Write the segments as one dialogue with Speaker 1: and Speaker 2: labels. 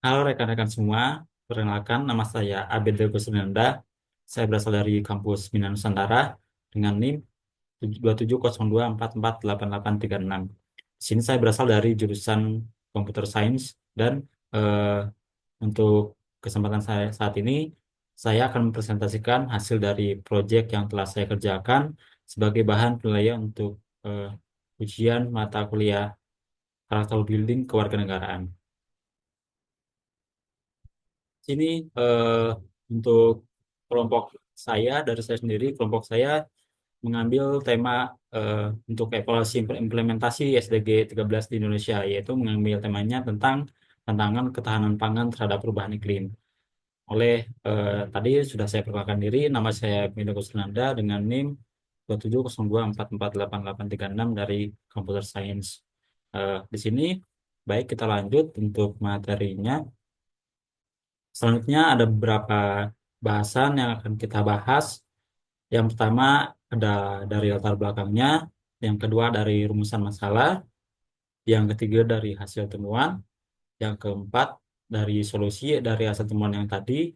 Speaker 1: Halo rekan-rekan semua, perkenalkan nama saya Abed Kusnanda. Saya berasal dari kampus Bina Nusantara dengan NIM 2702448836. Di sini saya berasal dari jurusan Computer Science dan eh, untuk kesempatan saya saat ini, saya akan mempresentasikan hasil dari proyek yang telah saya kerjakan sebagai bahan penilaian untuk eh, ujian mata kuliah Karakter Building Kewarganegaraan. Sini untuk kelompok saya, dari saya sendiri, kelompok saya mengambil tema eh, untuk evaluasi implementasi SDG 13 di Indonesia, yaitu mengambil temanya tentang tantangan ketahanan pangan terhadap perubahan iklim. Oleh tadi sudah saya perkenalkan diri, nama saya Mindo Kusnanda dengan NIM 2702448836 dari Computer Science. Di sini, baik kita lanjut untuk materinya. Selanjutnya ada beberapa bahasan yang akan kita bahas. Yang pertama ada dari latar belakangnya, yang kedua dari rumusan masalah, yang ketiga dari hasil temuan, yang keempat dari solusi dari hasil temuan yang tadi,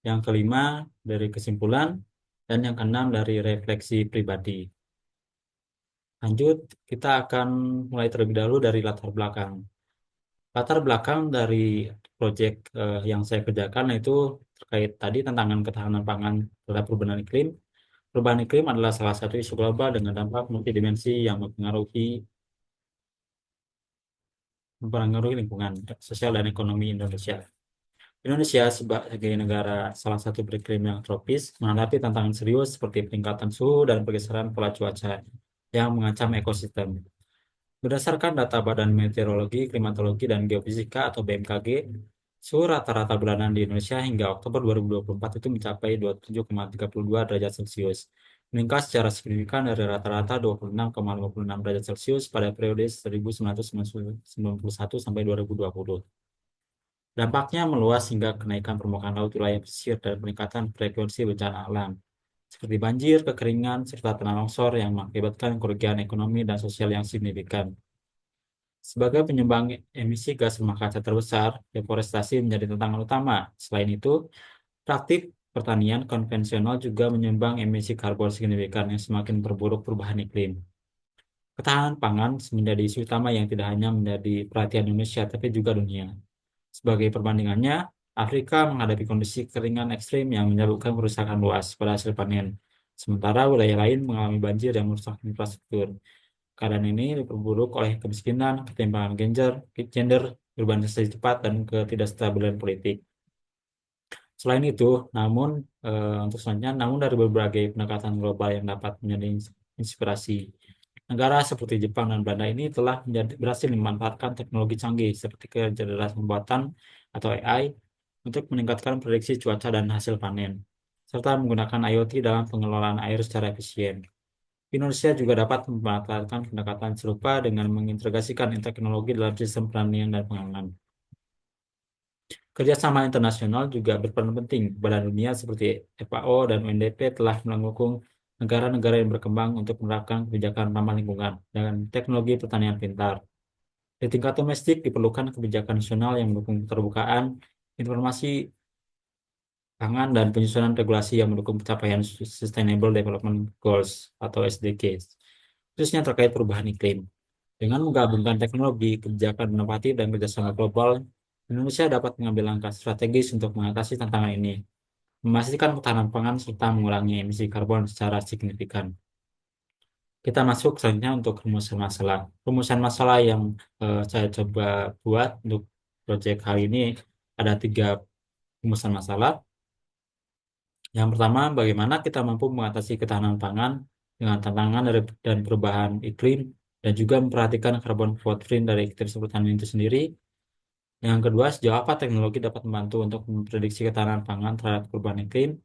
Speaker 1: yang kelima dari kesimpulan, dan yang keenam dari refleksi pribadi. Lanjut, kita akan mulai terlebih dahulu dari latar belakang. Latar belakang dari proyek yang saya kerjakan itu terkait tadi tantangan ketahanan pangan terhadap perubahan iklim. Perubahan iklim adalah salah satu isu global dengan dampak multidimensi yang mempengaruhi lingkungan sosial dan ekonomi Indonesia. Indonesia sebagai negara salah satu beriklim yang tropis menghadapi tantangan serius seperti peningkatan suhu dan pergeseran pola cuaca yang mengancam ekosistem. Berdasarkan data Badan Meteorologi, Klimatologi, dan Geofisika atau BMKG, suhu rata-rata bulanan di Indonesia hingga Oktober 2024 itu mencapai 27,32 derajat Celcius, meningkat secara signifikan dari rata-rata 26,56 derajat Celcius pada periode 1991 sampai 2020. Dampaknya meluas hingga kenaikan permukaan laut wilayah pesisir dan peningkatan frekuensi bencana alam, seperti banjir, kekeringan, serta tanah longsor yang mengakibatkan kerugian ekonomi dan sosial yang signifikan. Sebagai penyumbang emisi gas rumah kaca terbesar, deforestasi menjadi tantangan utama. Selain itu, praktik pertanian konvensional juga menyumbang emisi karbon signifikan yang semakin memperburuk perubahan iklim. Ketahanan pangan menjadi isu utama yang tidak hanya menjadi perhatian Indonesia, tapi juga dunia. Sebagai perbandingannya, Afrika menghadapi kondisi kekeringan ekstrim yang menyebabkan kerusakan luas pada hasil panen, sementara wilayah lain mengalami banjir yang merusak infrastruktur. Keadaan ini diperburuk oleh kemiskinan, ketimpangan gender, urbanisasi cepat, dan ketidakstabilan politik. Selain itu, untuk selanjutnya, namun dari berbagai pendekatan global yang dapat menjadi inspirasi, negara seperti Jepang dan Belanda ini telah berhasil memanfaatkan teknologi canggih seperti kecerdasan buatan atau AI untuk meningkatkan prediksi cuaca dan hasil panen, serta menggunakan IoT dalam pengelolaan air secara efisien. Indonesia juga dapat memanfaatkan pendekatan serupa dengan mengintegrasikan teknologi dalam sistem pertanian dan pangan. Kerjasama internasional juga berperan penting. Badan dunia seperti FAO dan UNDP telah mendukung negara-negara yang berkembang untuk menerapkan kebijakan ramah lingkungan dan teknologi pertanian pintar. Di tingkat domestik diperlukan kebijakan nasional yang mendukung keterbukaan informasi pangan dan penyusunan regulasi yang mendukung pencapaian Sustainable Development Goals atau SDGs, khususnya terkait perubahan iklim. Dengan menggabungkan teknologi, kebijakan inovatif, dan kerjasama global, Indonesia dapat mengambil langkah strategis untuk mengatasi tantangan ini, memastikan ketahanan pangan, serta mengurangi emisi karbon secara signifikan. Kita masuk selanjutnya untuk rumusan masalah. Rumusan masalah yang saya coba buat untuk proyek kali ini ada 3 rumusan masalah. Yang pertama, bagaimana kita mampu mengatasi ketahanan pangan dengan tantangan dan perubahan iklim dan juga memperhatikan carbon footprint dari aktivitas pertanian itu sendiri. Yang kedua, sejauh apa teknologi dapat membantu untuk memprediksi ketahanan pangan terhadap perubahan iklim.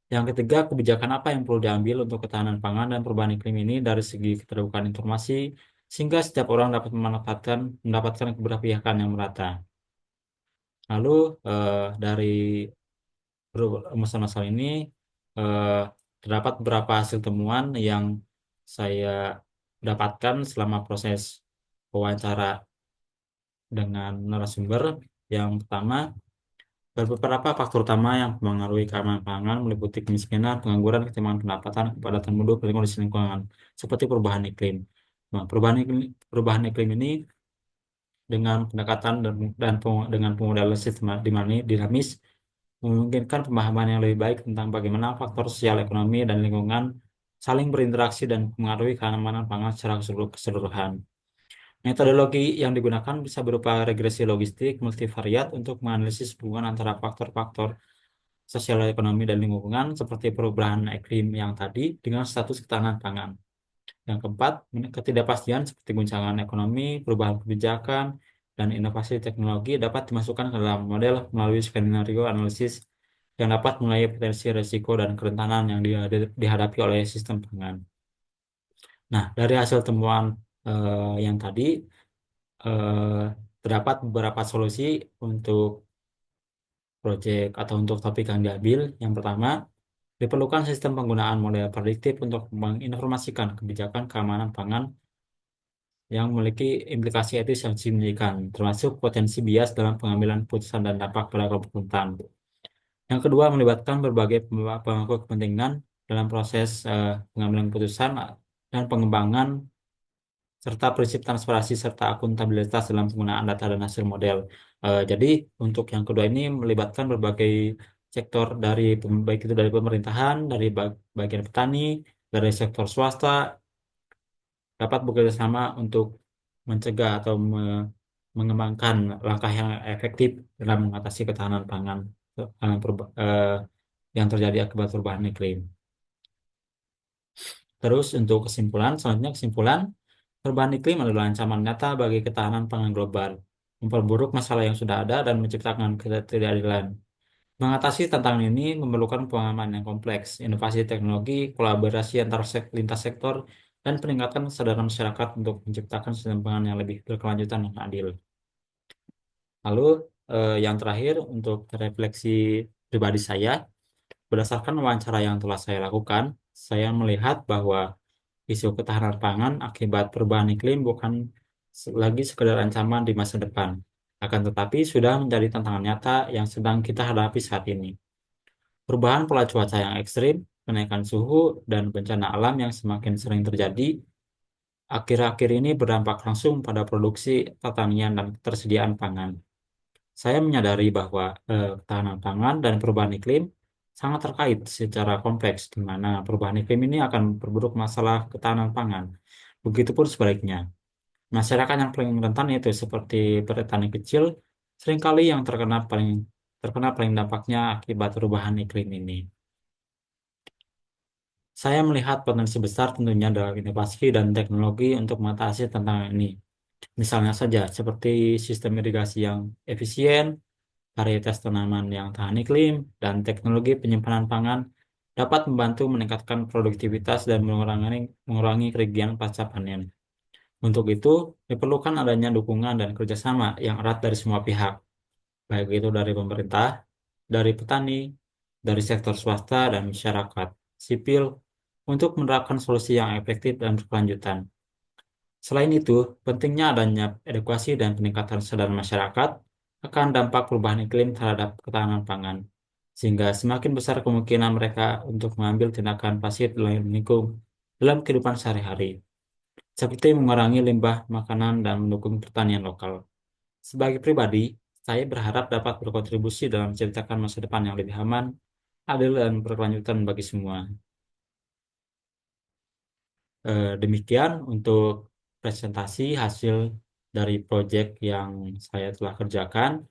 Speaker 1: Yang ketiga, kebijakan apa yang perlu diambil untuk ketahanan pangan dan perubahan iklim ini dari segi keterbukaan informasi, sehingga setiap orang dapat mendapatkan keberpihakan yang merata. Lalu dari masalah-masalah ini eh, terdapat beberapa hasil temuan yang saya dapatkan selama proses wawancara dengan narasumber, Yang pertama, beberapa faktor utama yang mempengaruhi keamanan pangan meliputi kemiskinan, pengangguran, ketimpangan pendapatan, kepadatan penduduk, dan kondisi lingkungan, seperti perubahan iklim. Nah, perubahan iklim ini dengan pendekatan dengan pemodal sistem dinamis memungkinkan pemahaman yang lebih baik tentang bagaimana faktor sosial, ekonomi, dan lingkungan saling berinteraksi dan mengaruhi keamanan pangan secara keseluruhan. Metodologi yang digunakan bisa berupa regresi logistik multivariat untuk menganalisis hubungan antara faktor-faktor sosial, ekonomi, dan lingkungan seperti perubahan iklim yang tadi dengan status ketahanan pangan. Yang keempat, ketidakpastian seperti guncangan ekonomi, perubahan kebijakan, dan inovasi teknologi dapat dimasukkan ke dalam model melalui skenario analisis yang dapat menilai potensi risiko dan kerentanan yang dihadapi oleh sistem pangan. Nah, dari hasil temuan yang tadi, eh, terdapat beberapa solusi untuk proyek atau untuk topik yang diambil. Yang pertama, diperlukan sistem penggunaan model prediktif untuk menginformasikan kebijakan keamanan pangan yang memiliki implikasi etis yang signifikan, termasuk potensi bias dalam pengambilan putusan dan dampak pada kelompok rentan. Yang kedua, melibatkan berbagai pemangku kepentingan dalam proses pengambilan keputusan dan pengembangan serta prinsip transparansi serta akuntabilitas dalam penggunaan data dan hasil model. Jadi untuk yang kedua ini melibatkan berbagai sektor baik itu dari pemerintahan, dari bagian petani, dari sektor swasta dapat bekerja sama untuk mencegah atau mengembangkan langkah yang efektif dalam mengatasi ketahanan pangan yang terjadi akibat perubahan iklim. Terus untuk selanjutnya kesimpulan, perubahan iklim adalah ancaman nyata bagi ketahanan pangan global, memperburuk masalah yang sudah ada dan menciptakan ketidakadilan. Mengatasi tantangan ini memerlukan pemahaman yang kompleks, inovasi teknologi, kolaborasi antar lintas sektor, dan peningkatan kesadaran masyarakat untuk menciptakan sistem pangan yang lebih berkelanjutan dan adil. Lalu yang terakhir untuk refleksi pribadi saya, berdasarkan wawancara yang telah saya lakukan, saya melihat bahwa isu ketahanan pangan akibat perubahan iklim bukan lagi sekedar ancaman di masa depan, akan tetapi sudah menjadi tantangan nyata yang sedang kita hadapi saat ini. Perubahan pola cuaca yang ekstrim, kenaikan suhu, dan bencana alam yang semakin sering terjadi akhir-akhir ini berdampak langsung pada produksi, pertanian, dan ketersediaan pangan. Saya menyadari bahwa ketahanan pangan dan perubahan iklim sangat terkait secara kompleks, di mana perubahan iklim ini akan memperburuk masalah ketahanan pangan. Begitupun sebaliknya. Masyarakat yang paling rentan itu seperti petani kecil, seringkali yang terkena paling dampaknya akibat perubahan iklim ini. Saya melihat potensi besar tentunya dalam inovasi dan teknologi untuk mengatasi tantangan ini. Misalnya saja, seperti sistem irigasi yang efisien, varietas tanaman yang tahan iklim, dan teknologi penyimpanan pangan dapat membantu meningkatkan produktivitas dan mengurangi kerugian pasca panen. Untuk itu, diperlukan adanya dukungan dan kerjasama yang erat dari semua pihak, baik itu dari pemerintah, dari petani, dari sektor swasta, dan masyarakat sipil, untuk menerapkan solusi yang efektif dan berkelanjutan. Selain itu, pentingnya adanya edukasi dan peningkatan kesadaran masyarakat akan dampak perubahan iklim terhadap ketahanan pangan, sehingga semakin besar kemungkinan mereka untuk mengambil tindakan pasif dalam kehidupan sehari-hari, seperti mengurangi limbah makanan dan mendukung pertanian lokal. Sebagai pribadi, saya berharap dapat berkontribusi dalam menciptakan masa depan yang lebih aman, adil, dan berkelanjutan bagi semua. Demikian untuk presentasi hasil dari proyek yang saya telah kerjakan.